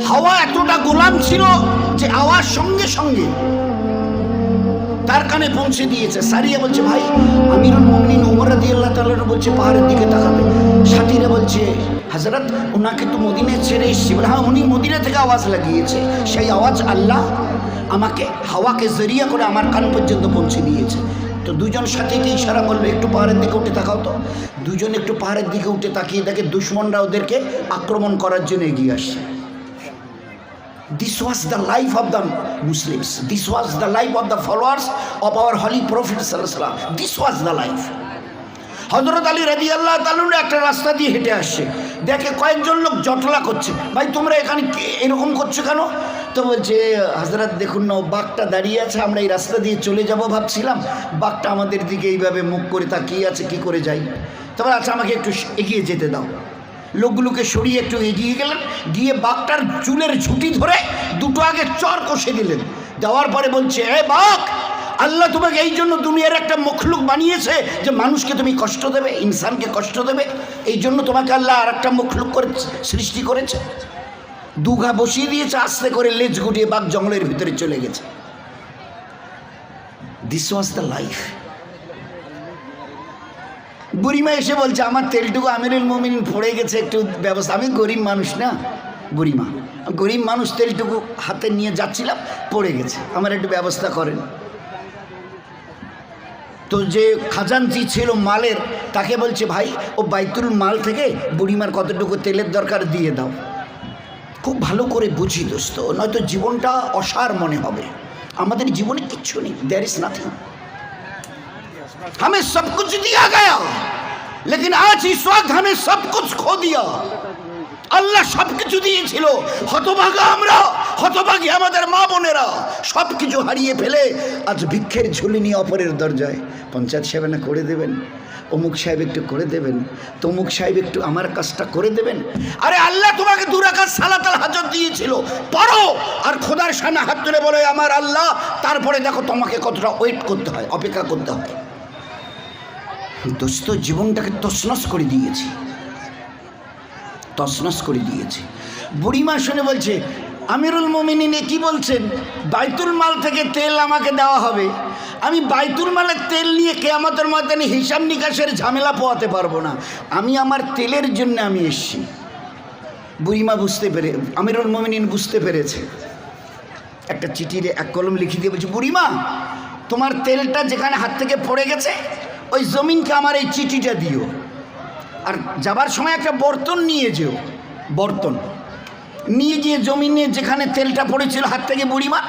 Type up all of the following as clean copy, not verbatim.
হাওয়া এতটা গোলাম ছিল যে আওয়াজ সঙ্গে সঙ্গে তার কানে পৌঁছে দিয়েছে। সারিয়া বলছে, ভাই আমিরুল মুমিনিন ওমর রাদিয়াল্লাহু তাআলা বলছে পাহাড়ের দিকে তাকাবে। সাথীরা বলছে, হযরত ওনাকে তো মদিনা ছেড়ে এসেছি। বলে, হ্যাঁ, উনি মদিনা থেকে আওয়াজ লাগিয়েছে। সেই আওয়াজ আল্লাহ আমাকে হাওয়াকে জরিয়া করে আমার কান পর্যন্ত পৌঁছে দিয়েছে। তো দুজন সাথীকে ইশারা করলো, একটু পাহাড়ের দিকে উঠে তাকাও। তো দুজন একটু পাহাড়ের দিকে উঠে তাকিয়ে দেখে দুশমনরা ওদেরকে আক্রমণ করার জন্য এগিয়ে আসছে। This was the life of the Muslims. This was the life of the followers of our holy Prophet sallallahu alaihi wasallam. This was the life. হযরত আলী রাদিয়াল্লাহু তাআলা একটা রাস্তা দিয়ে হেঁটে আসছে, দেখে কয়েকজন লোক জটলা করছে। ভাই তোমরা এখানে এরকম করছো কেন? তো বলছে, হযরত দেখুন না, বাঘটা দাঁড়িয়ে আছে, আমরা এই রাস্তা দিয়ে চলে যাব ভাবছিলাম, বাঘটা আমাদের দিকে এইভাবে মুখ করে তাকিয়ে আছে, কি করে যাই? তবে আচ্ছা আমাকে একটু এগিয়ে যেতে দাও। লোকগুলোকে সরিয়ে একটু এগিয়ে গেলেন, গিয়ে বাঘটার চুলের ঝুঁটি ধরে দুটো আগে চর কষে দিলেন। দেওয়ার পরে বলছে, এ বাঘ, আল্লাহ তোমাকে এই জন্য দুনিয়ার একটা মখলুক বানিয়েছে যে মানুষকে তুমি কষ্ট দেবে, ইনসানকে কষ্ট দেবে, এই জন্য তোমাকে আল্লাহ আর একটা মখলুক করে সৃষ্টি করেছে। দুঘা বসিয়ে দিয়েছে, আস্তে করে লেজ গুটিয়ে বাঘ জঙ্গলের ভিতরে চলে গেছে। This was the life. বুড়িমা এসে বলছে, আমার তেলটুকু আমিরুল মুমিনিন পড়ে গেছে, একটু ব্যবস্থা। আমি গরিব মানুষ না, বুড়িমা গরিব মানুষ, তেলটুকু হাতে নিয়ে যাচ্ছিলাম, পড়ে গেছে, আমার একটু ব্যবস্থা করেন। তো যে খাজানচি ছিল মালের, তাকে বলছে, ভাই ও বাইতুল মাল থেকে বুড়িমার কতটুকু তেলের দরকার দিয়ে দাও। খুব ভালো করে বুঝি দোস্ত, নয়তো জীবনটা অসার মনে হবে। আমাদের জীবনে কিচ্ছু নেই, দেয়ার ইজ নাথিং। हमें सब कुछ दिया गया, लेकिन आज इस वक्त हमें सब कुछ खो दिया। আল্লাহ সব কিছু দিয়েছিল, হতভাগা আমরা, হতভাগী আমাদের মা বোনেরা, সব কিছু হারিয়ে ফেলে আজ ভিক্ষের ঝুলি নিয়ে অপরের দরজায়, পঞ্চায়েত সাহেব না করে দেবেন, অমুক সাহেব একটু করে দেবেন, তমুক সাহেব একটু আমার কাজটা করে দেবেন। আরে আল্লাহ তোমাকে 2 রাকাত সালাতুল হাজত দিয়েছিল, পড়ো আর খোদার সামনে হাত তুলে বলে আমার আল্লাহ। তারপরে দেখো তোমাকে কতটা ওয়েট করতে হয়, অপেক্ষা করতে হয়। দোস্ত জীবনটাকে তছনছ করে দিয়েছি, তছনছ করে দিয়েছি। বুড়িমা শুনে বলছে, আমিরুল মুমিনিন কি বলছেন? বাইতুল মাল থেকে তেল আমাকে দেওয়া হবে, আমি বাইতুল মালের তেল নিয়ে কিয়ামতের ময়দানে হিসাব নিকাশের ঝামেলা পোয়াতে পারবো না, আমি আমার তেলের জন্য আমি এসেছি। বুড়িমা বুঝতে পেরে, আমিরুল মুমিনিন বুঝতে পেরেছে, একটা চিঠির এক কলম লিখে দিয়ে বলছে, বুড়িমা তোমার তেলটা যেখানে হাত থেকে পড়ে গেছে ওই জমিনকে আমার এই চিঠিটা দিও, আর যাবার সময় একটা বর্তন নিয়ে যেও। বর্তন নিয়ে গিয়ে জমিনে যেখানে তেলটা পড়েছিল হাত থেকে, বুড়িমা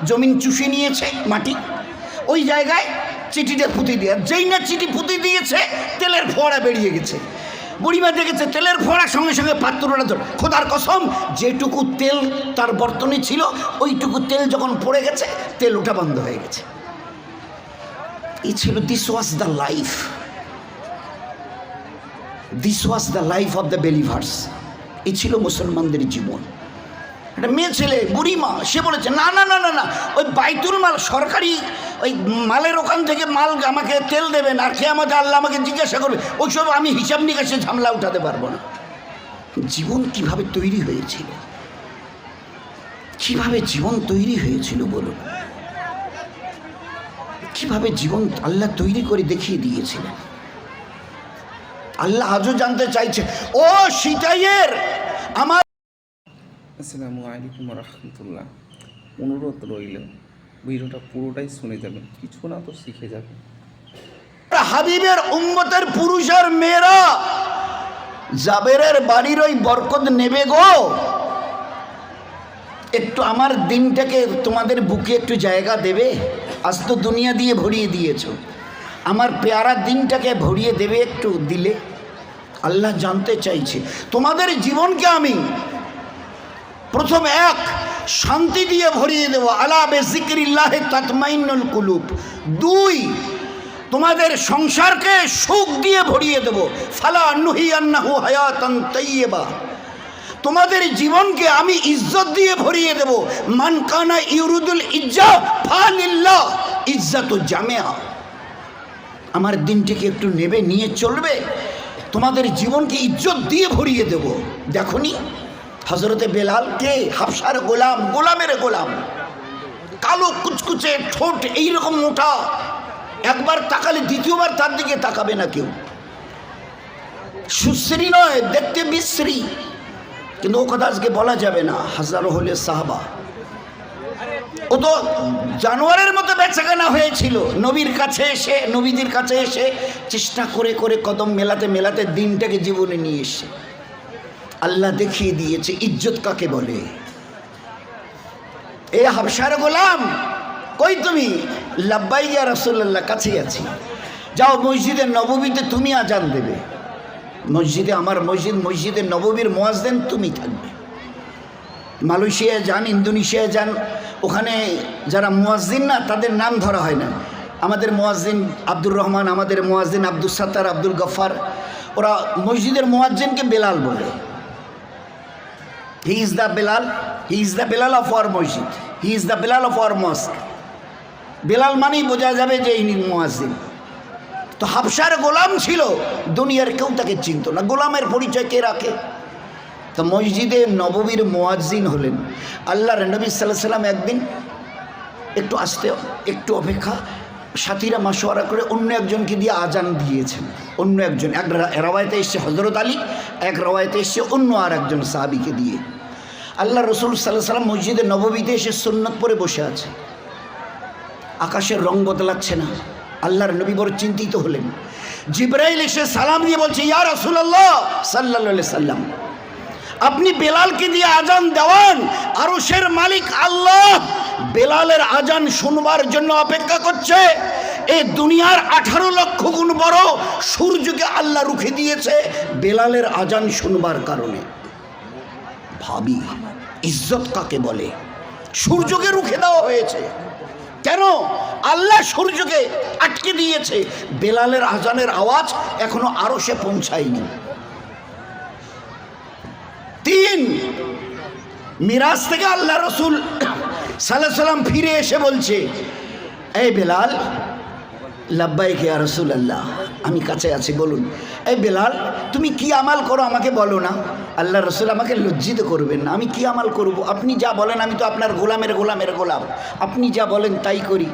জমিন চুষে নিয়েছে মাটি, ওই জায়গায় চিঠিটা পুঁতে দিয়ে, যেই না চিঠি পুঁতে দিয়েছে তেলের ফোয়ারা বেরিয়ে গেছে। বুড়িমা দেখেছে তেলের ফোয়ারার সঙ্গে সঙ্গে পাত্রটা ধর, খোদার কসম যেটুকু তেল তার বর্তনে ছিল ওইটুকু তেল যখন পড়ে গেছে তেল ওঠা বন্ধ হয়ে গেছে। এই ছিল, this was the life, this was the life of the believers. এই ছিল মুসলমানদের জীবন। একটা মেয়ে ছেলে বুড়িমা, সে বলেছে, না না না না না, ওই বাইতুল মাল সরকারি ওই মালের ওখান থেকে মাল আমাকে তেল দেবেন, আর কিয়ামতে আল্লাহ আমাকে জিজ্ঞাসা করবে, ওইসব আমি হিসাব নিকাশে ঝামেলা উঠাতে পারবো না। জীবন কিভাবে তৈরি হয়েছিল, কিভাবে জীবন তৈরি হয়েছিল বলুন, কিভাবে জীবন আল্লাহ তৈরি করে দেখিয়ে দিয়েছিলেন। আল্লাহ আজও জানতে চাইছে, ও সিতাইয়ের আমার। আসসালামু আলাইকুম রহমতুল্লাহ। অনুরোধ রইল ভিডিওটা পুরোটাই শুনে যাবেন, কিছু না তো শিখে যাবেন। হাবিবের উম্মতের পুরুষ আর মেয়েরা জাবেরের বাড়ির ওই বরকত নেবে গো। একটু আমার দিনটাকে তোমাদের বুকে একটু জায়গা দেবে? আজ তো দুনিয়া দিয়ে ভরিয়ে দিয়েছো, আমার পেয়ারা দিনটাকে ভরিয়ে দেবে একটু দিলে? আল্লাহ জানতে চাইছে তোমাদের জীবনকে আমি প্রথম এক শান্তি দিয়ে ভরিয়ে দেব, আলা বিযিকরিল্লাহি তাতমাইন্নুল কুলুব। 2 তোমাদের সংসারকে সুখ দিয়ে ভরিয়ে দেব, ফালা নুহিয়ান্নাহু হায়াতান তাইয়্যিবা। তোমাদের জীবনকে আমি ইজ্জত দিয়ে ভরিয়ে দেব, মান কানা ইউরিদুল ইজ্জা ফালিল্লাহ ইজ্জাতু জামিআ। আমার দিনটিকে একটু নেবে, নিয়ে চলবে, তোমাদের জীবনকে ইজ্জত দিয়ে ভরিয়ে দেব। দেখনি হজরতে বেলাল কে? হাবশার গোলাম, গোলামের গোলাম, কালো কুচকুচে ঠোঁট এইরকম মোটা, একবার তাকালে দ্বিতীয়বার তার দিকে তাকাবে না কেউ। সুশ্রী নয়, দেখতে বিশ্রী, কিন্তু ও কথা আজকে বলা যাবে না। হাজারো হলে সাহাবা, ও তো জানোয়ারের মতো বেচাকেনা হয়েছিল। নবীর কাছে এসে, নবীদের কাছে এসে চেষ্টা করে করে কদম মেলাতে মেলাতে দিনটাকে জীবনে নিয়ে এসে আল্লাহ দেখিয়ে দিয়েছে ইজ্জত কাকে বলে। এ হাবশার গোলাম, কই তুমি? লাব্বাই ইয়া রাসূলুল্লাহ, কাছেই আছি। যাও মসজিদে নববীতে তুমি আজান দেবে। মসজিদে, আমার মসজিদ, মসজিদে নববীর মুয়াজ্জিন তুমি থাকবে। মালয়েশিয়ায় যান, ইন্দোনেশিয়ায় যান, ওখানে যারা মুয়াজ্জিন না তাদের নাম ধরা হয় না। আমাদের মুয়াজ্জিন আব্দুর রহমান, আমাদের মুয়াজ্জিন আব্দুল সাত্তার, আব্দুল গফার, ওরা মসজিদের মুয়াজ্জিনকে বেলাল বলে। He is the Bilal, he is the Bilal of our মসজিদ, he is the Bilal of our mosque. Bilal মানেই বোঝা যাবে যে ইনি মুয়াজ্জিন। তো হাবশার গোলাম ছিল, দুনিয়ার কেউ তাকে চিনত না। গোলামের পরিচয় কে রাখে? তো মসজিদে নববীর মুয়াজ্জিন হলেন আল্লাহর নবী সাল্লাল্লাহু আলাইহি সাল্লাম। একদিন একটু আসতে, একটু অপেক্ষা, সাথীরা মাশওয়ারা করে অন্য একজনকে দিয়ে আজান দিয়েছেন। অন্য একজন, এক রাওয়ায়াতে এসছে হযরত আলী, এক রাওয়ায়াতে এসছে অন্য আর একজন সাহাবীকে দিয়ে। আল্লাহ রসুল সাল্লাল্লাহু আলাইহি সাল্লাম মসজিদে নববীতে এসে সুন্নত পরে বসে আছে। আকাশের রং বদলাচ্ছে না। আল্লাহর নবী বড় চিন্তিত হলেন। জিবরাইল এসে সালাম দিয়ে বলছে, ইয়া রাসূলুল্লাহ সাল্লাল্লাহু আলাইহি সাল্লাম, আপনি বেলালকে দিয়ে আজান দেওয়ান, আরশের মালিক আল্লাহ বেলালের আজান শুনবার জন্য অপেক্ষা করছে। এই দুনিয়ার 18 লক্ষ গুণ বড় সূর্যকে আল্লাহ রুখে দিয়েছে বেলালের আজান শুনবার কারণে। ভাবি ইজ্জত কাকে বলে? সূর্যকে রুখে দেওয়া হয়েছে কেন? আল্লাহ সূর্যকে আটকে দিয়েছে। বেলালের আজানের আওয়াজ এখনো আরশে পৌঁছায়নি। 3, মিরাজ থেকে আল্লাহ রসুল সাল্লাল্লাহু আলাইহি সাল্লাম ফিরে এসে বলছে, এই বেলাল। লাব্বাইক ইয়া রাসূলুল্লাহ, আমি কাছে আছি, বলুন। এই বেলাল, তুমি কি আমাল করো আমাকে বলো না। আল্লাহ রসুল, আমাকে লজ্জিত করবেন না, আমি কি আমাল করব? আপনি যা বলেন, আমি তো আপনার গোলামের গোলামের গোলাম, আপনি যা বলেন তাই করি।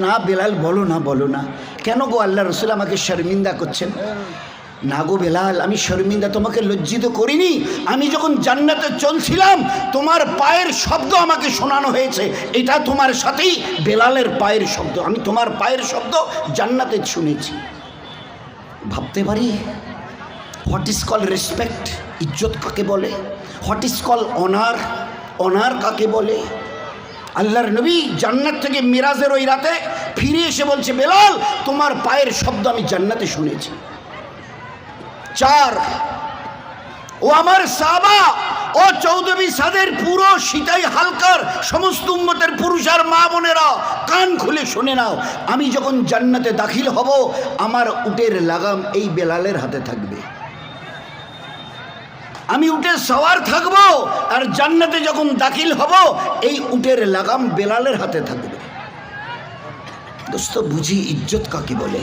না বেলাল, বলো না, বলো না। কেন গো আল্লাহ রসুল, আমাকে শর্মিন্দা করছেন? না গো বেলাল, আমি শর্মিন্দা, তোমাকে লজ্জিত করিনি। আমি যখন জান্নাতে চলছিলাম তোমার পায়ের শব্দ আমাকে শোনানো হয়েছে, এটা তোমার সাথেই বেলালের পায়ের শব্দ। আমি তোমার পায়ের শব্দ জান্নাতে শুনেছি। ভাবতে পারি হোয়াট ইজ কল রেসপেক্ট, ইজ্জত কাকে বলে? What is call honour, honour কাকে বলে? আল্লাহর নবী জান্নাত থেকে মিরাজের ওই রাতে ফিরে এসে বলছে, বেলাল তোমার পায়ের শব্দ আমি জান্নাতে শুনেছি। 4, ও আমার সাহাবা, ও চৌধুরী সাদের পুরো সিতাই হালকার সমস্ত উম্মতের পুরুষ আর মা বোনেরা কান খুলে শুনে নাও, আমি যখন জান্নাতে দাখিল হব আমার উটের লাগাম এই বেলালের হাতে থাকবে। আমি উটের সওয়ার থাকব, আর জান্নাতে যখন দাখিল হব এই উটের লাগাম বেলালের হাতে থাকবে। দোস্ত, বুঝি ইজ্জত কাকে বলে?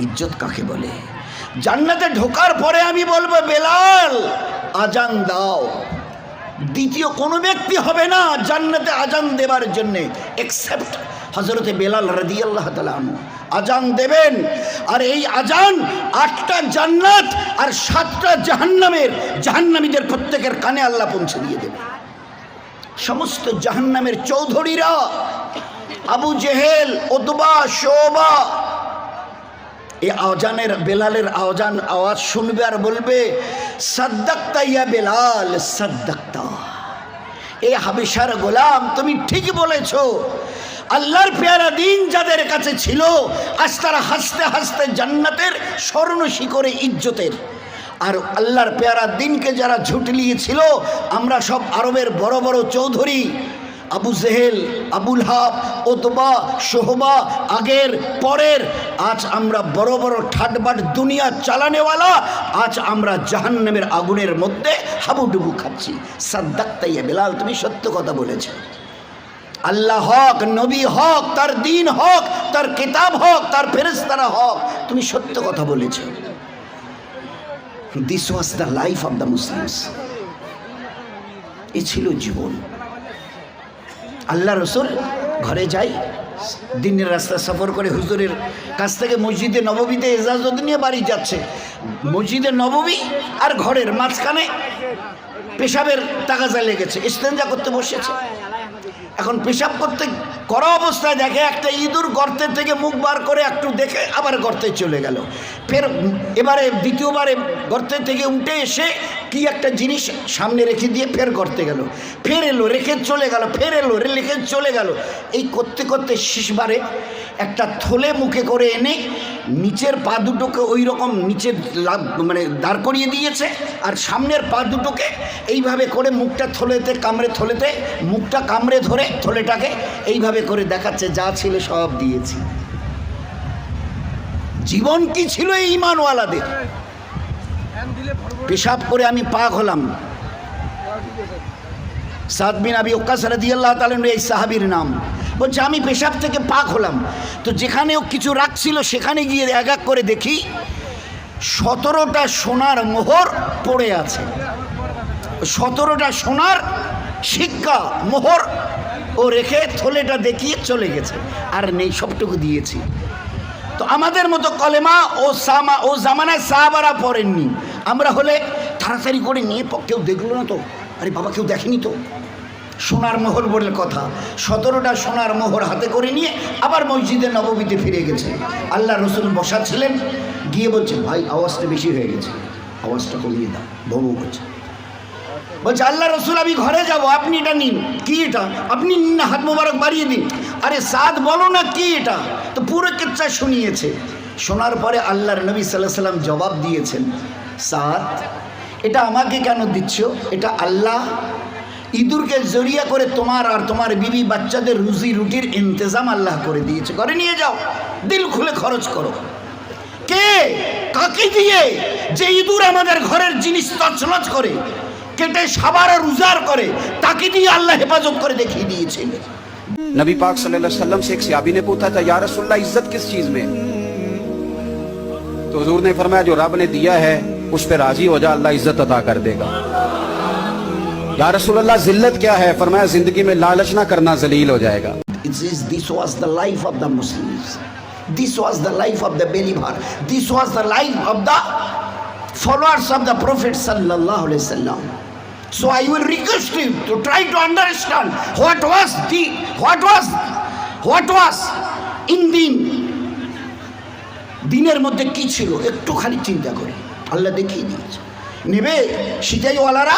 ইজ্জত কাকে বলে? জান্নাতে ঢোকার পরে আমি বলবো, বেলাল আজান দাও। দ্বিতীয় কোনো ব্যক্তি হবে না জান্নাতে আজান দেবার জন্যে, এক্সেপ্ট হযরতে বেলাল রাদিয়াল্লাহু তাআলা আনহু আজান দেবেন। আর এই আজান 8টা জান্নাত আর 7টা জাহান্নামের জাহান্নামীদের প্রত্যেকের কানে আল্লাহ পৌঁছে দিয়ে দেবে। সমস্ত জাহান্নামের চৌধুরীরা, আবু জেহেল, উতবা, শোবা, এই আজানের, বেলালের আওয়াজ শুনবে আর বলবে, সাদ্দাক্তা ইয়া বেলাল, সাদ্দাক্তা। এ হাবিশার গোলাম, তুমি ঠিক বলেছ। আল্লাহর পেয়ারা দিন যাদের কাছে ছিল, আজ তারা হাসতে হাসতে জান্নাতের স্বর্ণ শিখরে ইজ্জতের। আর আল্লাহর পেয়ারা দিনকে যারা ঝুটলিয়েছিল, আমরা সব আরবের বড় বড় চৌধুরী, আবু জেহেল, আবুল হাব, উতবা, শোহবা, আগের পরের, আজ আমরা বড় বড় ঠাটবাট দুনিয়া চালানেওয়ালা, আজ আমরা জাহান্নামের আগুনের মধ্যে হাবুডুবু খাচ্ছি। সাদ্দাক্তা ইয়া বেলাল, তুমি সত্য কথা বলেছ। আল্লাহ হক, নবী হক, তার দিন হক, তার কিতাব হক, তার ফেরেশতারা হক, তুমি সত্য কথা বলেছ। This was the life of the Muslims. এ ছিল জীবন। আল্লাহ রসুল ঘরে যাই, দিনের রাস্তা সফর করে হুজুরের কাছ থেকে মসজিদে নববীতে ইজাজত নিয়ে বাড়ি যাচ্ছে। মসজিদে নববী আর ঘরের মাঝখানে পেশাবের তাগাজা লেগেছে, ইস্তেঞ্জা করতে বসেছে। এখন পেশাব করতে করা অবস্থায় দেখে একটা ইঁদুর গর্তের থেকে মুখ বার করে একটু দেখে আবার গর্তে চলে গেল। ফের এবারে দ্বিতীয়বারে গর্তের থেকে উঠে এসে কি একটা জিনিস সামনে রেখে দিয়ে ফের গর্তে গেল, ফের এলো রেখে চলে গেল, ফের এলো রেখে চলে গেল। এই করতে করতে শেষবারে একটা থলে মুখে করে এনে নিচের পা দুটোকে ওই রকম নিচে মানে দাঁড় করিয়ে দিয়েছে, আর সামনের পা দুটোকে এইভাবে করে মুখটা থলেতে মুখটা কামড়ে ধরে থলেটাকে এইভাবে করে দেখাচ্ছে, যা ছিল সব দিয়েছি। জীবন কি ছিল এই ঈমানওয়ালাদের। পেশাব করে আমি পাক হলাম। সাদ বিন আবি ওয়াক্কাস রাদিয়াল্লাহু তাআলা এই সাহাবীর নাম। বলছে আমি পেশাব থেকে পাক হলাম, তো যেখানেও কিছু রাখছিল সেখানে গিয়ে এক এক করে দেখি 17টা সোনার মোহর পড়ে আছে। 17টা সোনার সিক্কা মোহর ও রেখে থলেটা দেখিয়ে চলে গেছে, আর নেই, সবটুকু দিয়েছি। তো আমাদের মতো কলেমা ও জামানায় সাহাবারা পড়েননি। আমরা হলে তাড়াতাড়ি করে নিয়ে কেউ দেখলো না তো, আরে বাবা কেউ দেখেনি তো। সোনার মোহর বলে কথা, 17টা সোনার মোহর হাতে করে নিয়ে আবার মসজিদে নববীতে ফিরে গেছে। আল্লাহ রসুল বসা ছিলেন, গিয়ে বলছে ভাই আওয়াজটা বেশি হয়ে গেছে, আওয়াজটা কমিয়ে দাও, ভৌ করছে। বলছে আল্লাহ রসুল আমি ঘরে যাব, আপনি এটা নিন। কি এটা? আপনি নিন না, হাত মোবারক বাড়িয়ে দিন। আরে সাদ বলো না কি এটা, তো পুরো কিচ্ছা শুনিয়েছে। শোনার পরে আল্লাহর নবী সাল্লাল্লাহু আলাইহি সাল্লাম জবাব দিয়েছেন, সাদ এটা আমাকে কেন দিচ্ছ? এটা আল্লাহ ইঁদুরকে জড়িয়ে করে তোমার আর তোমার বিবি বাচ্চাদের রুজি রুটির ইন্তজাম আল্লাহ করে দিয়েছে, ঘরে নিয়ে যাও, দিল খুলে খরচ করো। কে কাকে দিয়ে? যে ইঁদুর আমাদের ঘরের জিনিস তছনছ করে, কেটে সাবার আর উজাড় করে, তাকে দিয়ে আল্লাহ হেফাজত করে দেখিয়ে দিয়েছেন। नबी पाक सल्लल्लाहु अलैहि वसल्लम से एक सहाबी ने पूछा था, या रसूलल्लाह इज्जत किस चीज में? तो हुजूर ने फरमाया जो रब ने दिया है उस पे राजी हो जा, अल्लाह इज्जत अता कर देगा। या रसूलल्लाह जिल्लत क्या है? फरमाया जिंदगी में लालच ना करना, जलील हो जाएगा। This was the life of the Muslims. This was the life of the believer. This was the life of the followers of the Prophet sallallahu alaihi wasallam. So I will request you to try to understand what was in দিনের মধ্যে কি ছিল, একটু খালি চিন্তা করে আল্লাহ দেখিয়ে দিয়েছে। নেবে সিতাইওয়ালারা,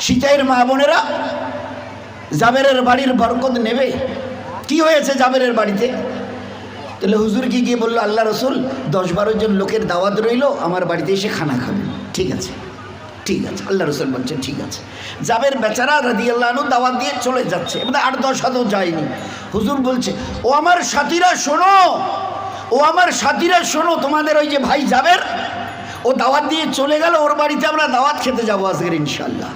সিতাইয়ের মা বোনেরা জাবেরের বাড়ির বরকত নেবে। কি হয়েছে জাবেরের বাড়িতে? তাহলে হুজুর কি গিয়ে বললো, আল্লাহ রসুল 10-12 জন লোকের দাওয়াত রইল, আমার বাড়িতে এসে খানা খাবেন। ঠিক আছে, ঠিক আছে। আল্লাহ রসুল বলছে ঠিক আছে। জাবের বেচারা রাদিয়াল্লাহু আনহু দাওয়াত দিয়ে চলে যাচ্ছে, মানে 8-10 হাতও যায়নি। হুজুর বলছে ও আমার সাথীরা শোনো, ও আমার সাথীরা শোনো, তোমাদের ওই যে ভাই জাবের, ও দাওয়াত দিয়ে চলে গেল, ওর বাড়িতে আমরা দাওয়াত খেতে যাবো আজকের ইনশাল্লাহ।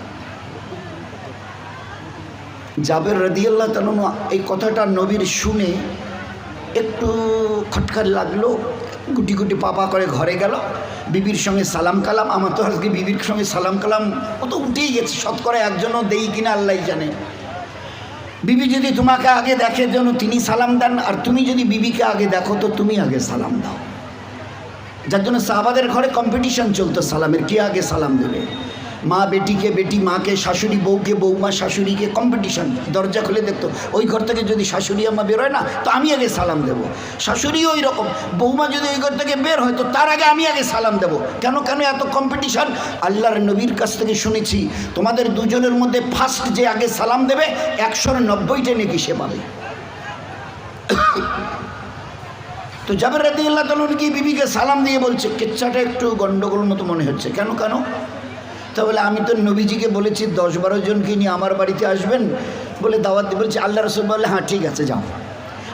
জাবের রাদিয়াল্লাহু তাআলা এই কথাটা নবীর শুনে একটু খটকার লাগলো, গুটি গুটি পাপা করে ঘরে গেল, বিবির সঙ্গে সালাম কালাম। আমার তো আজকে বিবির সঙ্গে সালাম কালাম ও তো উঠেই গেছে, শতকরা একজনও দেই কিনা আল্লাহ জানে। বিবি যদি তোমাকে আগে দেখে যেন তিনি সালাম দেন, আর তুমি যদি বিবিকে আগে দেখো তো তুমি আগে সালাম দাও। যার জন্য সাহাবাদের ঘরে কম্পিটিশন চলতো সালামের, কে আগে সালাম দেবে। মা বেটিকে, বেটি মাকে, শাশুড়ি বউকে, বৌমা শাশুড়িকে, কম্পিটিশন। দরজা খুলে দেখতো ওই ঘর থেকে যদি শাশুড়ি আম্মা বেরোয় না তো আমি আগে সালাম দেবো, শাশুড়িও ওই রকম, বৌমা যদি ওই ঘর থেকে বের হয় তো তার আগে আমি আগে সালাম দেবো। কেন কেন এত কম্পিটিশন? আল্লাহর নবীর কাছ থেকে শুনেছি তোমাদের দুজনের মধ্যে ফার্স্ট যে আগে সালাম দেবে 190টা নেকি সে পাবে। তো জাবের রাদিয়াল্লাহু তাআলা কি বিবিকে সালাম দিয়ে বলছে, কিচ্ছাটা একটু গন্ডগোল মতো মনে হচ্ছে। কেন কেন? তা বলে আমি তো নবীজিকে বলেছি 10-12 জনকে নিয়ে আমার বাড়িতে আসবেন বলে দাওয়াত দিয়ে, বলছে আল্লাহ রসুল বললে হ্যাঁ ঠিক আছে যাও।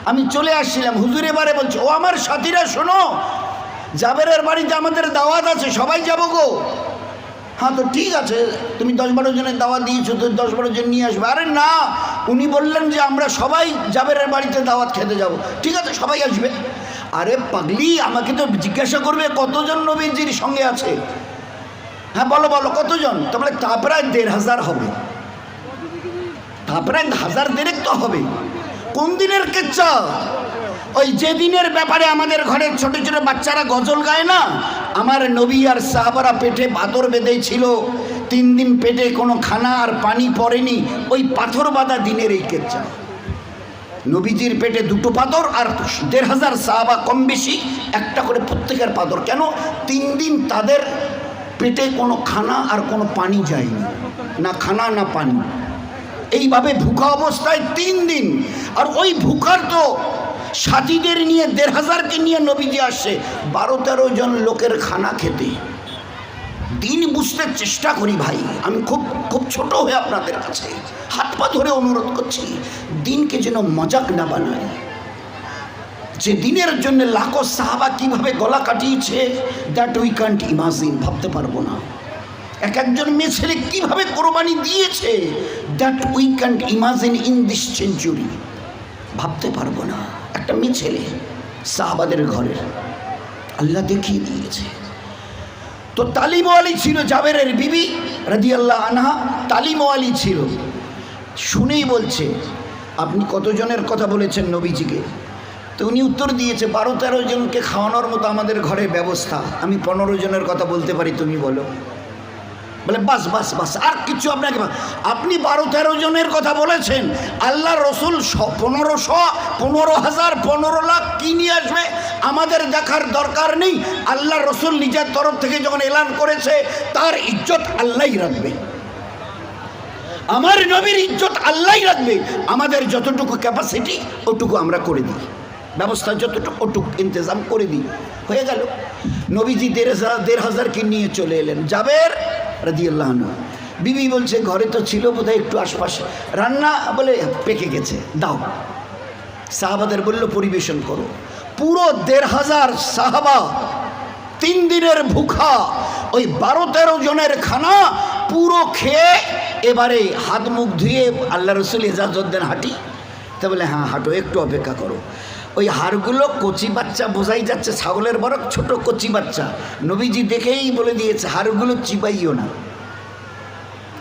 আমি চলে আসছিলাম, হুজুর এবারে বলছে ও আমার সাথীরা শোনো, জাবেরের বাড়িতে আমাদের দাওয়াত আছে, সবাই যাবো গো। হ্যাঁ তো ঠিক আছে, তুমি 10-12 জনের দাওয়াত দিয়েছো তো 10-12 জন নিয়ে আসবে। আরে না, উনি বললেন যে আমরা সবাই জাবেরের বাড়িতে দাওয়াত খেতে যাব। ঠিক আছে সবাই আসবে। আরে পাগলি, আমাকে তো জিজ্ঞাসা করবে কতজন নবীজির সঙ্গে আছে। হ্যাঁ বলো বলো কতজন? তারপরে তা প্রায় 1500 হবে। তারপরে 1000 দেরেক তো হবে। কোন দিনের কেচ্ছা? ওই যে দিনের ব্যাপারে আমাদের ঘরের ছোট ছোট বাচ্চারা গজল গায় না, আমার নবী আর সাহাবারা পেটে পাথর বেঁধেছিল, 3 দিন পেটে কোনো খানা আর পানি পড়েনি, ওই পাথর বাঁধা দিনের এই কেচ্ছা। নবীজির পেটে 2টো পাথর আর 1500 সাহাবা কম বেশি একটা করে প্রত্যেকের পাথর। কেন? 3 দিন তাদের পেটে কোনো খানা আর কোনো পানি যায়নি, না খানা না পানি, এইভাবে ভুখা অবস্থায় 3 দিন। আর ওই ভুখার তো সাথীদের নিয়ে 1500কে নিয়ে নবীজি আসছে 12-13 জন লোকের খানা খেতে। দিন বুঝতে চেষ্টা করি ভাই, আমি খুব খুব ছোট হয়ে আপনাদের কাছে হাত পা ধরে অনুরোধ করছি, দিনকে যেন মজাক না বানায়। যে দিনের জন্য লাখো সাহাবা কিভাবে গলা কাটিয়েছে, দ্যাট উই ক্যান্ট ইমাজিন, ভাবতে পারবো না। এক একজন মেয়ে ছেলে কিভাবে কোরবানি দিয়েছে, that we can't imagine in this century, ভাবতে পারবো না। একটা মেয়ে ছেলে সাহাবাদের ঘরের, আল্লাহ দেখিয়ে দিয়েছে। তো তালিমওয়ালি ছিল জাবেরের বিবি রাদিয়াল্লাহু আনহা, তালিমওয়ালি ছিল। শুনেই বলছে, আপনি কতজনের কথা বলেছেন নবীজিকে? তো উনি উত্তর দিয়েছে, 12-13 জনকে খাওয়ানোর মতো আমাদের ঘরে ব্যবস্থা, আমি 15 জনের কথা বলতে পারি, তুমি বলো। বলে বাস বাস বাস, আর কিছু আপনাকে, আপনি 12-13 জনের কথা বলেছেন, আল্লাহ রসুল 1500, 15,000, 15 লাখ কি নিয়ে আসবে আমাদের দেখার দরকার নেই। আল্লাহ রসুল নিজের তরফ থেকে যখন এলান করেছে, তার ইজ্জত আল্লাহই রাখবে, আমার নবীর ইজ্জত আল্লাহই রাখবে। আমাদের যতটুকু ক্যাপাসিটি ওটুকু আমরা করে দিই, ব্যবস্থা যতটুকু ওটুকু ইন্তজাম করে দিই। হয়ে গেল। নবীজি 1500কে নিয়ে চলে এলেন। জাবের রাদিয়াল্লাহু আনহু, বিবি বলছে ঘরে তো ছিল বোধহয় একটু আশপাশে, রান্না বলে পেকে গেছে, দাও। সাহাবাদের বলল পরিবেশন করো। পুরো 1500 সাহাবা 3 দিনের ভুখা, ওই 12-13 জনের খানা পুরো খেয়ে এবারে হাত মুখ ধুয়ে আল্লাহ রসুল ইজাজত দেন, হাঁটি। তা বলে হ্যাঁ হাঁটো, একটু অপেক্ষা করো। ওই হাড়গুলো কচি বাচ্চা, বোঝাই যাচ্ছে ছাগলের বড় ছোট কচি বাচ্চা। নবীজি দেখেই বলে দিয়েছে হাড়গুলো চিবাইও না,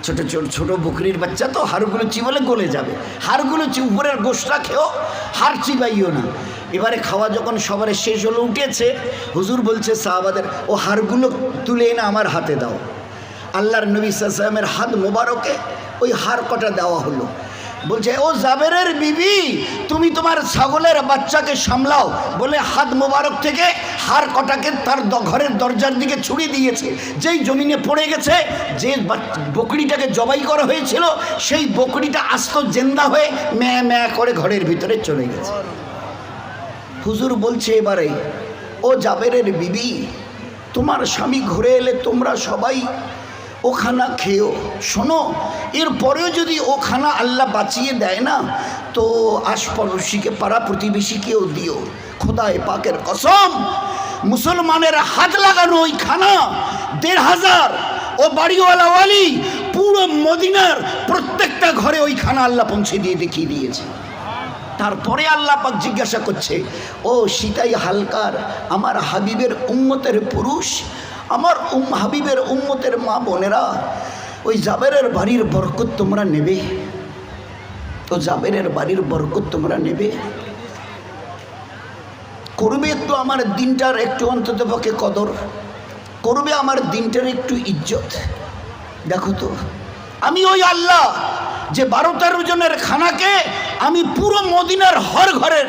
ছোট ছোট ছোট বকরির বাচ্চা তো, হাড়গুলো চিবলে গলে যাবে, হাড়গুলো উপরের গোশটা খেয়েও হাড় চিবাইও না। এবারে খাওয়া যখন সবার শেষ হলো, উঠেছে, হুজুর বলছে সাহাবাদের, ও হাড়গুলো তুলে এনে আমার হাতে দাও। আল্লাহর নবী সাল্লাল্লাহু আলাইহি ওয়াসাল্লামের হাত মোবারকে ওই হাড় কটা দেওয়া হলো। বলছে ও জাবেরের বিবি, তুমি তোমার ছাগলের বাচ্চাকে সামলাও বলে হাত মোবারক থেকে হাড় কটাকে তার ঘরের দরজার দিকে ছুড়ে দিয়েছে। যেই জমিনে পড়ে গেছে, যে বকরিটাকে জবাই করা হয়েছিল, সেই বকরিটা আস্ত জেন্দা হয়ে ম্যা ম্যা করে ঘরের ভিতরে চলে গেছে। হুজুর বলছে এবারে, ও জাবেরের বিবি, তোমার স্বামী ঘুরে এলে তোমরা সবাই ও খানা খেয়েও। শোনো, এরপরেও যদি ও খানা আল্লাহ বাঁচিয়ে দেয় না, তো আশপাড়শিকে, পাড়া প্রতিবেশীকেও দিও। খোদায়ে পাকের কসম, মুসলমানের হাত লাগানো ওই খানা 1500, ও বাড়িওয়ালা ওয়ালি পুরো মদিনার প্রত্যেকটা ঘরে ওই খানা আল্লাহ পৌঁছে দিয়ে দেখিয়ে দিয়েছে। তারপরে আল্লাহ পাক জিজ্ঞাসা করছে, ও সিতাই হালকার আমার হাবিবের উম্মতের পুরুষ, আমার হাবিবের উম্মতের মা বোনেরা, ওই জাবেরের বাড়ির বরকত তোমরা নেবে? তো জাবেরের বাড়ির বরকত তোমরা নেবে? করবে একটু আমার দিনটার একটু অন্তত পক্ষে কদর, করবে আমার দিনটার একটু ইজ্জত? দেখো তো, আমি ওই আল্লাহ যে 12-13 জনের খানাকে আমি পুরো মদিনার হর ঘরের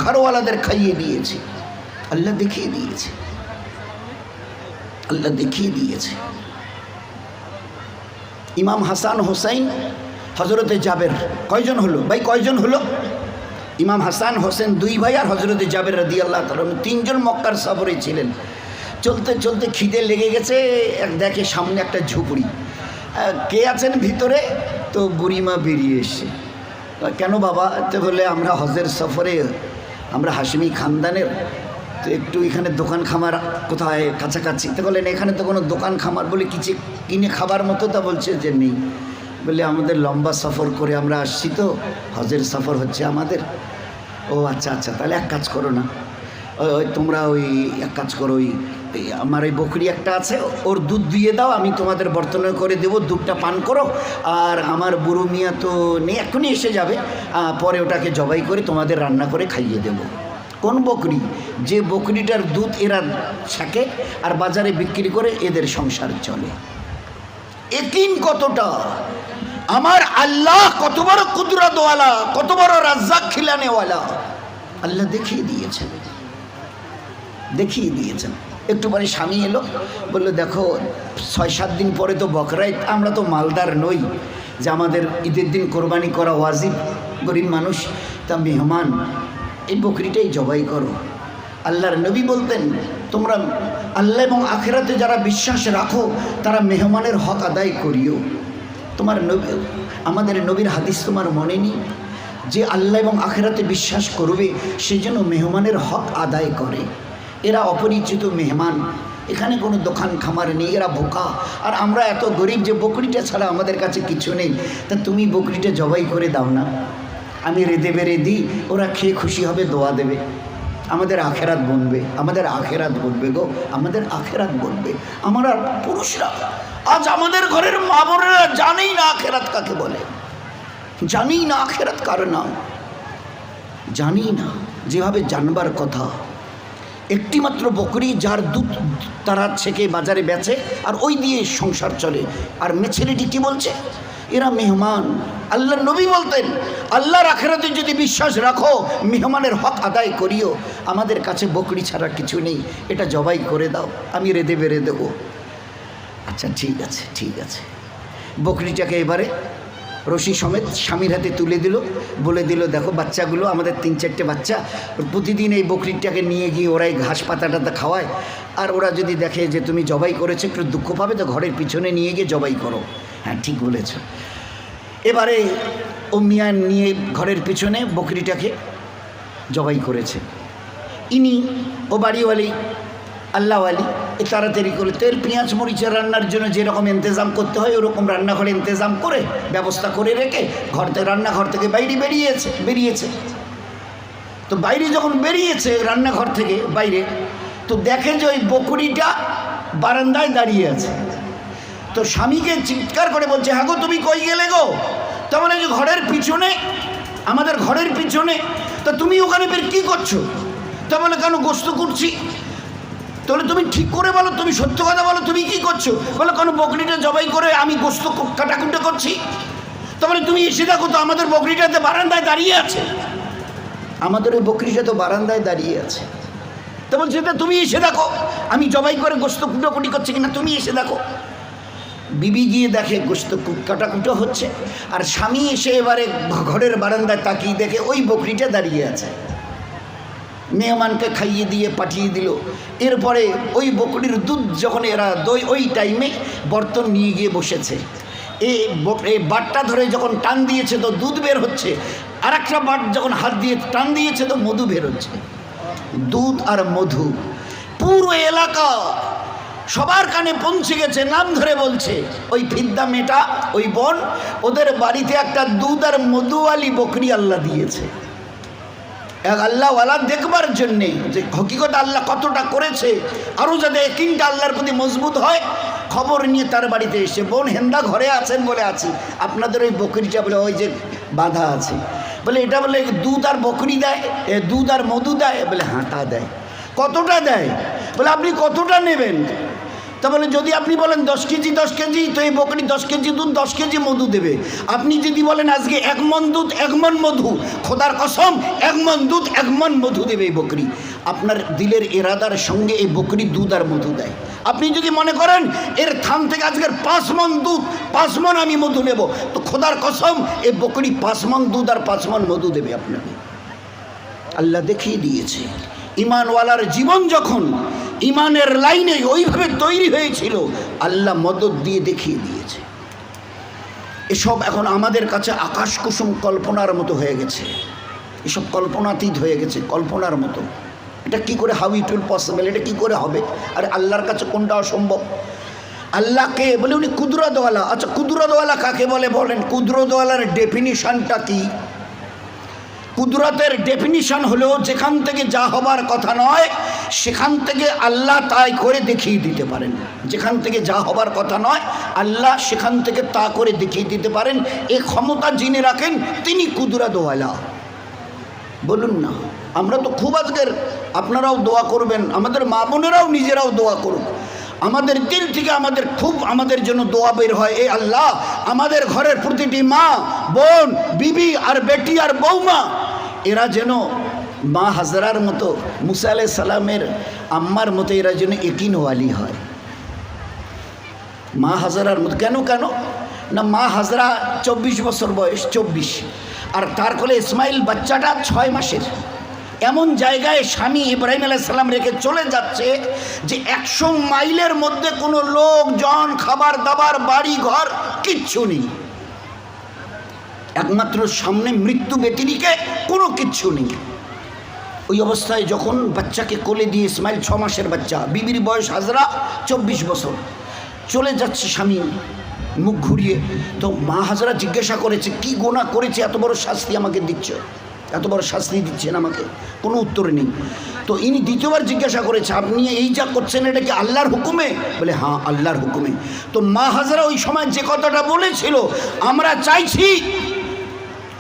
ঘরওয়ালাদের খাইয়ে দিয়েছি। আল্লাহ দেখিয়ে দিয়েছে, আল্লাহ দেখিয়ে দিয়েছে। ইমাম হাসান হোসাইন হজরতে জাবের, কয়জন হলো ভাই, কয়জন হলো? ইমাম হাসান হোসেন 2 ভাই, আর হজরতে জাবের রাদিয়াল্লাহু তাআলা 3 জন মক্কার সফরে ছিলেন। চলতে চলতে খিদে লেগে গেছে, দেখে সামনে একটা ঝুপড়ি, কে আছেন ভিতরে? তো বুড়িমা বেরিয়ে এসছে। কেন বাবা? তো বলে আমরা হজের সফরে, আমরা হাশমি খানদানের, তো একটু এখানে দোকান খামার কোথায় কাছাকাছি? তো বললেন এখানে তো কোনো দোকান খামার বলে কিছু কিনে খাবার মতো, তা বলছে যে নেই। বলে আমাদের লম্বা সফর করে আমরা আসছি, তো হজের সফর হচ্ছে আমাদের। ও আচ্ছা আচ্ছা, তাহলে এক কাজ করো না, ওই তোমরা ওই এক কাজ করো, ওই আমার এই বকরি একটা আছে, ওর দুধ দিয়ে দাও, আমি তোমাদের বর্তনে করে দেবো, দুধটা পান করো। আর আমার বুড়ো মিয়া তো নেই, এক্ষুনি এসে যাবে, পরে ওটাকে জবাই করে তোমাদের রান্না করে খাইয়ে দেবো। কোন বকরি? যে বকরিটার দুধ এরা ছাকে আর বাজারে বিক্রি করে এদের সংসার চলে। একিন কতটা! আমার আল্লাহ কত বড় কুদরতওয়ালা, কত বড় রাজ্জাক খিলানেওয়ালা, আল্লাহ দেখিয়ে দিয়েছেন, দেখিয়ে দিয়েছেন। একটু পরে স্বামী এলো, বললো দেখো 6-7 দিন পরে তো বকরা ঈদ, আমরা তো মালদার নই যে আমাদের ঈদের দিন কোরবানি করা ওয়াজিব, গরিব মানুষ, তা মেহমান এই বকরিটাই জবাই করো। আল্লাহর নবী বলতেন তোমরা আল্লাহ এবং আখিরাতে যারা বিশ্বাস রাখো তারা মেহমানের হক আদায় করিও। তোমার নবী, আমাদের নবীর হাদিস তোমার মনে নেই যে আল্লাহ এবং আখিরাতে বিশ্বাস করবে সে যেন মেহমানের হক আদায় করে। এরা অপরিচিত মেহমান, এখানে কোনো দোকান খামার নেই, এরা বোকা, আর আমরা এত গরিব যে বকরিটা ছাড়া আমাদের কাছে কিছু নেই। তা তুমি বকরিটা জবাই করে দাও না, আমি রেঁধে বেড়ে দিই, ওরা খেয়ে খুশি হবে, দোয়া দেবে, আমাদের আখেরাত বনবে, আমাদের আখেরাত বনবে গো, আমাদের আখেরাত বনবে। আমরা পুরুষরা আজ আমাদের ঘরের মা বোনেরা জানেই না আখেরাত কাকে বলে, জানেই না আখেরাত কার নাম, জানি না যেভাবে জানবার কথা। একটি মাত্র বকরি যার দুধ তারা ছেঁকে বাজারে বেচে আর ওই দিয়ে সংসার চলে। আর ছেলেটি কি বলছে? এরা মেহমান। আল্লাহর নবী বলতেন আল্লাহর আখিরাতে যদি বিশ্বাস রাখো মেহমানের হক আদায় করিও। আমাদের কাছে বকরি ছাড়া কিছু নেই, এটা জবাই করে দাও, আমি রেঁধে বেড়ে দেবো। আচ্ছা ঠিক আছে, ঠিক আছে। বকরিটাকে এবারে রশি সমেত স্বামীর হাতে তুলে দিল, বলে দিল দেখো বাচ্চাগুলো, আমাদের 3-4টে বাচ্চা, প্রতিদিন এই বকরিটাকে নিয়ে গিয়ে ওরাই ঘাস পাতা টাতা খাওয়ায়, আর ওরা যদি দেখে যে তুমি জবাই করেছো একটু দুঃখ পাবে, তো ঘরের পিছনে নিয়ে গিয়ে জবাই করো। হ্যাঁ ঠিক বলেছ। এবারে ও মিয়া নিয়ে ঘরের পিছনে বকরিটাকে জবাই করেছে। ইনি ও বাড়িওয়ালি আল্লাহওয়ালি এ তাড়াতাড়ি করে তেল পেঁয়াজ মরিচের রান্নার জন্য যেরকম ইন্তজাম করতে হয় ওরকম রান্নাঘরে ইন্তজাম করে ব্যবস্থা করে রেখে রান্নাঘর থেকে বাইরে বেরিয়েছে। তো বাইরে যখন বেরিয়েছে রান্নাঘর থেকে বাইরে, তো দেখে যে ওই বকরিটা বারান্দায় দাঁড়িয়ে আছে। তো স্বামীকে চিৎকার করে বলছে হ্যাঁ গো তুমি কই গেলে গো? তার মানে যে ঘরের পিছনে, আমাদের ঘরের পিছনে, তা তুমি ওখানে বের কী করছো? তা বলে কেন গোস্ত করছি। তাহলে তুমি ঠিক করে বলো, তুমি সত্য কথা বলো, তুমি কি করছো? বলে কোনো বকরিটা জবাই করে আমি গোস্ত কাটাকুটা করছি। তারপরে তুমি এসে দেখো তো আমাদের বকরিটাতে বারান্দায় দাঁড়িয়ে আছে, আমাদের ওই বকরিটা তো বারান্দায় দাঁড়িয়ে আছে। তো বলছে তুমি এসে দেখো আমি জবাই করে গোস্ত কুটাকুটি করছি কিনা, তুমি এসে দেখো। বিবি গিয়ে দেখে গোস্ত কাটাকুটো হচ্ছে, আর স্বামী এসে এবারে ঘরের বারান্দায় তাকিয়ে দেখে ওই বকরিটা দাঁড়িয়ে আছে। মেহমানকে খাইয়ে দিয়ে পাঠিয়ে দিল। এরপরে ওই বকরির দুধ যখন এরা ওই টাইমে বর্তন নিয়ে গিয়ে বসেছে, এই বাটটা ধরে যখন টান দিয়েছে তো দুধ বের হচ্ছে, আর একটা বাট যখন হাত দিয়ে টান দিয়েছে তো মধু বের হচ্ছে। দুধ আর মধু পুরো এলাকা সবার কানে পৌঁছে গেছে, নাম ধরে বলছে ওই ফিদ্দা মেটা, ওই বোন, ওদের বাড়িতে একটা দুধ আর মধুওয়ালি বকরি আল্লাহ দিয়েছে। আল্লাহওয়ালা দেখবার জন্যে যে হকিকত আল্লাহ কতটা করেছে, আরও যাতে একিনটা আল্লাহর প্রতি মজবুত হয়, খবর নিয়ে তার বাড়িতে এসে বোন হেন্দা ঘরে আছেন বলে আছি, আপনাদের ওই বকরিটা বলে ওই যে বাঁধা আছে, বলে এটা বলে দুধ আর বকরি দেয়, দুধ আর মধু দেয়, বলে হ্যাঁ তা দেয়। কতটা দেয়? বলে আপনি কতটা নেবেন? তা বলে যদি আপনি বলেন 10 কেজি তো এই বকরি 10 কেজি দুধ 10 কেজি মধু দেবে। আপনি যদি বলেন আজকে 1 মণ দুধ 1 মণ মধু, খোদার কসম 1 মণ দুধ 1 মণ মধু দেবে এই বকরি। আপনার দিলের এরাদার সঙ্গে এই বকরি দুধ আর মধু দেয়। আপনি যদি মনে করেন এর থান থেকে আজকের 5 মণ দুধ 5 মণ আমি মধু নেব, তো খোদার কসম এই বকরি 5 মণ দুধ আর 5 মণ মধু দেবে আপনাকে। আল্লাহ দেখিয়ে দিয়েছে। ইমানওয়ালার জীবন যখন ইমানের লাইনে ওইভাবে তৈরি হয়েছিল, আল্লাহ মদদ দিয়ে দেখিয়ে দিয়েছে। এসব এখন আমাদের কাছে আকাশ কুসুম কল্পনার মতো হয়ে গেছে, এসব কল্পনাতীত হয়ে গেছে, কল্পনার মতো। এটা কি করে, হাউ ইট উইল পসিবল, এটা কি করে হবে? আর আল্লাহর কাছে কোনটা অসম্ভব? আল্লাহকে বলে উনি কুদরতওয়ালা। আচ্ছা কুদরতওয়ালা কাকে বলে বলেন? কুদরতওয়ালার ডেফিনিশনটা কি? কুদরতের ডেফিনিশন হলো যেখান থেকে যা হবার কথা নয় সেখান থেকে আল্লাহ তাই করে দেখিয়ে দিতে পারেন। যেখান থেকে যা হবার কথা নয় আল্লাহ সেখান থেকে তা করে দেখিয়ে দিতে পারেন। এ ক্ষমতা যিনি রাখেন তিনি কুদরতওয়ালা। বলুন না, আমরা তো খুব আজকের, আপনারাও দোয়া করবেন, আমাদের মা বোনেরাও নিজেরাও দোয়া করুন, আমাদের দিল থেকে আমাদের জন্য দোয়া বের হয়, এ আল্লাহ আমাদের ঘরের প্রতিটি মা বোন বিবি আর বেটি আর বৌমা এরা যেন মা হাজরার মতো, মুসা আলাইহিস সালামের আম্মার মতো এরা যেন ইয়াকিনওয়ালি হয়। মা হাজরার মতো কেন না, মা হাজরা 24 বছর বয়স, 24, আর তার কোলে ইসমাইল বাচ্চাটা 6 মাসের। এমন জায়গায় স্বামী ইব্রাহিম আলাইহিস সালাম রেখে চলে যাচ্ছে যে 100 মাইলের মধ্যে কোনো লোকজন, খাবার দাবার, বাড়ি ঘর কিচ্ছু নেই, একমাত্র সামনে মৃত্যু ব্যতিরিকে কোনো কিচ্ছু নেই। ওই অবস্থায় যখন বাচ্চাকে কোলে দিয়ে, ইসমাইল 6 মাসের বাচ্চা, বিবির বয়স হাজরা 24 বছর, চলে যাচ্ছে স্বামী মুখ ঘুরিয়ে, তো মা হাজরা জিজ্ঞাসা করেছে কি গোনা করেছে এত বড় শাস্তি আমাকে দিচ্ছ, এত বড় শাস্তি দিচ্ছেন আমাকে? কোনো উত্তর নেই। তো ইনি দ্বিতীয়বার জিজ্ঞাসা করেছে আপনি এই যা করছেন এটা কি আল্লাহর হুকুমে? বলে হ্যাঁ আল্লাহর হুকুমে। তো মা হাজরা ওই সময় যে কথাটা বলেছিল, আমরা চাইছি,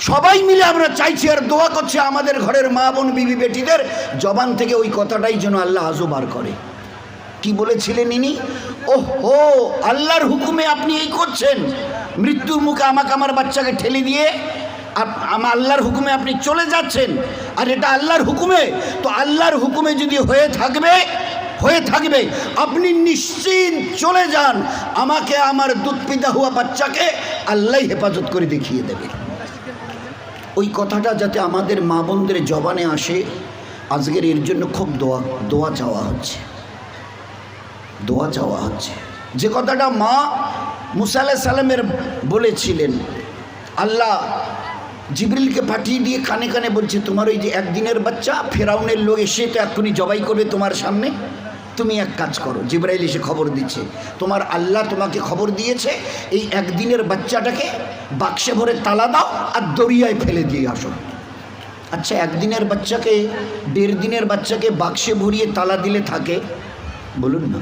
সবাই মিলে আমরা চাইছি আর দোয়া করছে আমাদের ঘরের মা বোন বিবি বেটিদের জবান থেকে ওই কথাটাই যেন আল্লাহ আজও বার করে। কি বলেছিলেন ইনি? ওহো, আল্লাহর হুকুমে আপনি এই করছেন, মৃত্যুর মুখে আমাকে আমার বাচ্চাকে ঠেলে দিয়ে আমার আল্লাহর হুকুমে আপনি চলে যাচ্ছেন, আর এটা আল্লাহর হুকুমে। তো আল্লাহর হুকুমে যদি হয়ে থাকবে আপনি নিশ্চিন্ত চলে যান, আমাকে আমার দুধ পিতা হওয়া বাচ্চাকে আল্লাহ হেফাজত করে দেখিয়ে দেবে। ওই কথাটা যাতে আমাদের মা বোনদের জবানে আসে, আজকের এর জন্য খুব দোয়া চাওয়া হচ্ছে। যে কথাটা মা মুসা আলাইহিস সালামের বলেছিলেন, আল্লাহ জিবরিলকে পাঠিয়ে দিয়ে কানে কানে বলছে তোমার ওই যে একদিনের বাচ্চা ফেরাউনের লোক এসে তো এক্ষুনি জবাই করবে তোমার সামনে, তুমি এক কাজ করো। জিবরাইল এসে খবর দিচ্ছে তোমার আল্লাহ তোমাকে খবর দিয়েছে এই একদিনের বাচ্চাটাকে বাক্সে ভরে তালা দাও আর দরিয়ায় ফেলে দিয়ে আসো। আচ্ছা, একদিনের বাচ্চাকে, 1.5 দিনের বাচ্চাকে বাক্সে ভরিয়ে তালা দিলে থাকে? বলুন না,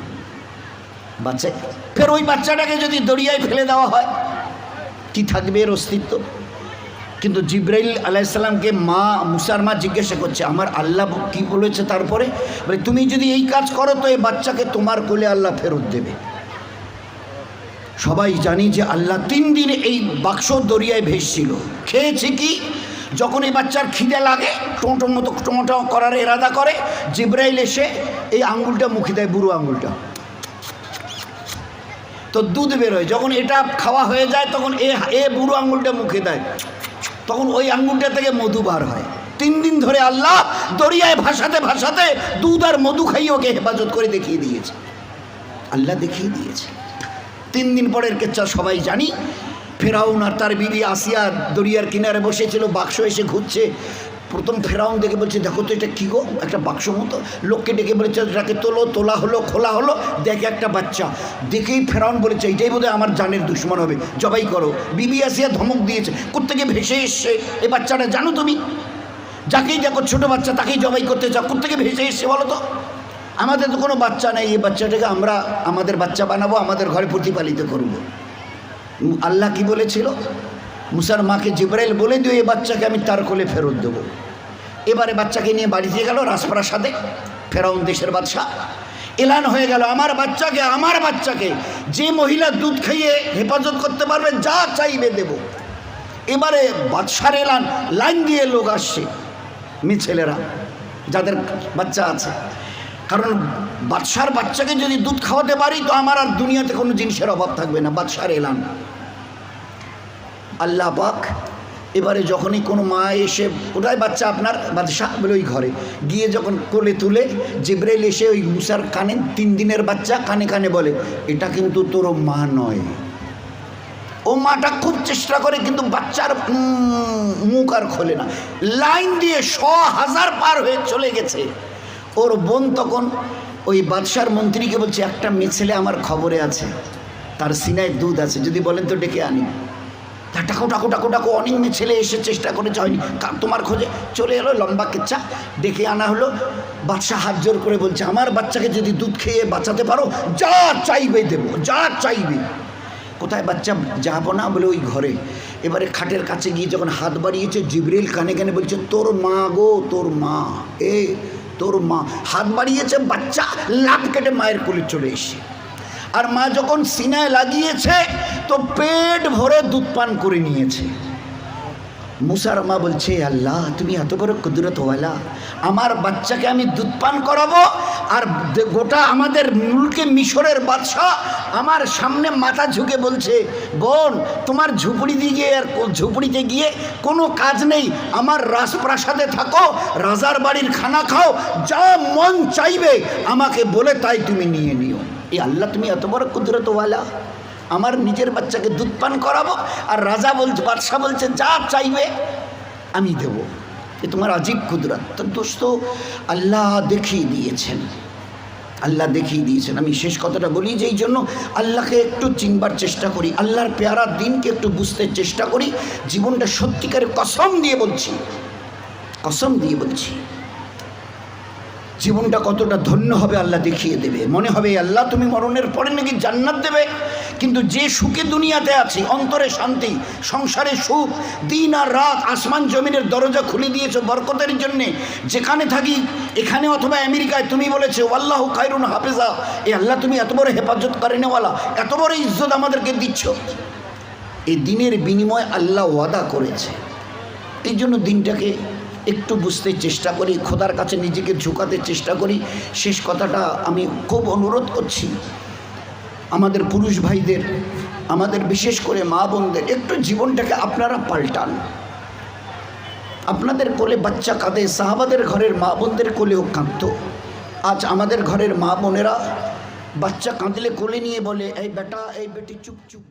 বাচ্চা ফের ওই বাচ্চাটাকে যদি দরিয়ায় ফেলে দেওয়া হয় কি থাকবে এর অস্তিত্ব? কিন্তু জিবরাইল আলাইহিস সালামকে মুসার মা জিজ্ঞাসা করছে আমার আল্লাহ কি বলেছে? তারপরে বলে তুমি যদি এই কাজ করো তো এই বাচ্চাকে তোমার কোলে আল্লাহ ফেরত দেবে। সবাই জানি যে আল্লাহ 3 দিন এই বাক্স দরিয়ায় ভেসছিল। খেয়েছে কি? যখন এই বাচ্চার খিদে লাগে টোটো করার এরাদা করে, জিবরাইল এসে এই আঙ্গুলটা মুখে দেয়, বুড়ো আঙ্গুলটা, তো দুধ বেরোয়। যখন এটা খাওয়া হয়ে যায় তখন এ বুড়ো আঙ্গুলটা মুখে দেয়, তখন ওই আঙ্গুলটা থেকে মধু বার হয়। 3 দিন ধরে আল্লাহ দরিয়ায় ভাসাতে দুধ আর মধু খাইয়ে ওকে হেফাজত করে দেখিয়ে দিয়েছে। আল্লাহ দেখিয়ে দিয়েছে। 3 দিন পরের কেচ্ছা সবাই জানি। ফেরাউন আর তার বিবি আসিয়া দরিয়ার কিনারে বসেছিল, বাক্স এসে ঘুরছে। প্রথম ফেরাউন দেখে বলছে দেখো তো এটা কী গো, একটা বাক্স মতো। লোককে ডেকে বলেছে এটাকে তোলা হলো, খোলা হলো, দেখে একটা বাচ্চা। দেখেই ফেরাউন বলেছে এইটাই বোধহয় আমার জানের দুশ্মন হবে, জবাই করো। বিবি আসিয়া ধমক দিয়েছে, কোত্থেকে ভেসে এসছে এই বাচ্চাটা? জানো তুমি, যাকেই দেখো ছোটো বাচ্চা তাকেই জবাই করতে চাও, কোত্থেকে ভেসে এসছে বলো তো? আমাদের তো কোনো বাচ্চা নেই, এই বাচ্চাটাকে আমরা আমাদের বাচ্চা বানাবো, আমাদের ঘরে প্রতিপালিত করব। আল্লাহ কি বলেছিল? মুসার মাকে জিবরাইল বলে দিও এই বাচ্চাকে আমি তার কোলে ফেরত দেবো। এবারে বাচ্চাকে নিয়ে বাড়িতে গেল রাজপ্রাসাদে। ফেরাউন দেশের বাদশাহ, এলান হয়ে গেল আমার বাচ্চাকে যে মহিলা দুধ খাইয়ে হেফাজত করতে পারবে যা চাইবে দেব। এবারে বাদশার এলান, লাইন দিয়ে লোক আসছে, মেয়ে ছেলেরা যাদের বাচ্চা আছে, কারণ বাদশার বাচ্চাকে যদি দুধ খাওয়াতে পারি তো আমার আর দুনিয়াতে কোনো জিনিসের অভাব থাকবে না। বাদশার এলান। আল্লাহ পাক এবারে যখনই কোনো মা এসে ওটাই বাচ্চা আপনার বাদশাহ বলে ওই ঘরে গিয়ে যখন কোলে তুলে জিবরাইল এসে ওই মুসার কানে 3 দিনের বাচ্চা কানে কানে বলে এটা কিন্তু তোর মা নয়। ও মাটা খুব চেষ্টা করে কিন্তু বাচ্চার মুখ আর খোলে না। লাইন দিয়ে 100,000 পার হয়ে চলে গেছে। ওর বোন তখন ওই বাদশার মন্ত্রীকে বলছে একটা মেয়ে ছেলে আমার খবরে আছে, তার সিনায় দুধ আছে, যদি বলেন তো ডেকে আনি। তা ডাকো ডাকো ডাকো ডাকো, অনেক মেয়ে ছেলে এসে চেষ্টা করেছে, হয়নি, তোমার খোঁজে চলে এলো, লম্বা কেচ্ছা ডেকে আনা হলো। বাদশাহ হাত জোর করে বলছে, আমার বাচ্চাকে যদি দুধ খেয়ে বাঁচাতে পারো যা চাইবে দেবো, যা চাইবে। কোথায় বাচ্চা, যাবো না বলে ওই ঘরে। এবারে খাটের কাছে গিয়ে যখন হাত বাড়িয়েছে, জিবরিল কানে কানে বলছে, তোর মা গো, তোর মা, তোর মা। হাত বাড়িয়েছে, বাচ্চা লাফ কেটে মায়ের কোলে চলে এসে, আর মা যখন সিনায় লাগিয়েছে তো পেট ভরে দুধ পান করে নিয়েছে। মুসার মা বলছে, আল্লাহ তুমি এত বড় কুদরতওয়ালা, আমার বাচ্চাকে আমি দুধ পান করাবো, আর গোটা আমাদের মুলকে মিশরের বাদশাহ আমার সামনে মাথা ঝুঁকে বলছে, বোন তোমার ঝুপড়িতে গিয়ে কোনো কাজ নেই, আমার রাজপ্রাসাদে থাকো, রাজার বাড়ির খানা খাও, যা মন চাইবে আমাকে বলে তাই তুমি নিয়ে নিও। এই আল্লাহ তুমি এত বড় কুদরতওয়ালা, আমার নিজের বাচ্চাকে দুধ পান করাবো, আর রাজা বলছে, বাদশাহ বলছে যা চাইবে আমি দেব। এ তোমার আজীব কুদরত। তো দোস্ত, আল্লাহ দেখিয়ে দিয়েছেন, আল্লাহ দেখিয়ে দিয়েছেন। আমি শেষ কথাটা বলি যে এই জন্য আল্লাহকে একটু চিনবার চেষ্টা করি, আল্লাহর পেয়ারা দিনকে একটু বুঝতে চেষ্টা করি। জীবনটা সত্যিকারের কসম দিয়ে বলছি, কসম দিয়ে বলছি, জীবনটা কতটা ধন্য হবে আল্লাহ দেখিয়ে দেবে। মনে হবে আল্লাহ তুমি মরণের পরে নাকি জান্নাত দেবে, কিন্তু যে সুখে দুনিয়াতে আছি, অন্তরে শান্তি, সংসারে সুখ, দিন আর রাত আসমান জমিনের দরজা খুলে দিয়েছো বরকতের জন্যে। যেখানে থাকি, এখানে অথবা আমেরিকায়, তুমি বলেছো আল্লাহু খায়রুন হাফেজা, এ আল্লাহ তুমি এত বড় হেফাজত করেনেওয়ালা, এত বড় ইজ্জত আমাদেরকে দিচ্ছ। এই দিনের বিনিময় আল্লাহ ওয়াদা করেছে। এই জন্য দিনটাকে একটু বুঝতে চেষ্টা করি, খোদার কাছে নিজেকে ঝুঁকাতে চেষ্টা করি। শেষ কথাটা আমি খুব অনুরোধ করছি আমাদের পুরুষ ভাইদের, আমাদের বিশেষ করে মা বোনদের, একটু জীবনটাকে আপনারা পাল্টান। আপনাদের কোলে বাচ্চা কাঁদে, সাহাবাদের ঘরের মা বোনদের কোলেও কাঁদত। আজ আমাদের ঘরের মা বোনেরা বাচ্চা কাঁদলে কোলে নিয়ে বলে, এই বেটা, এই বেটি চুপ চুপ।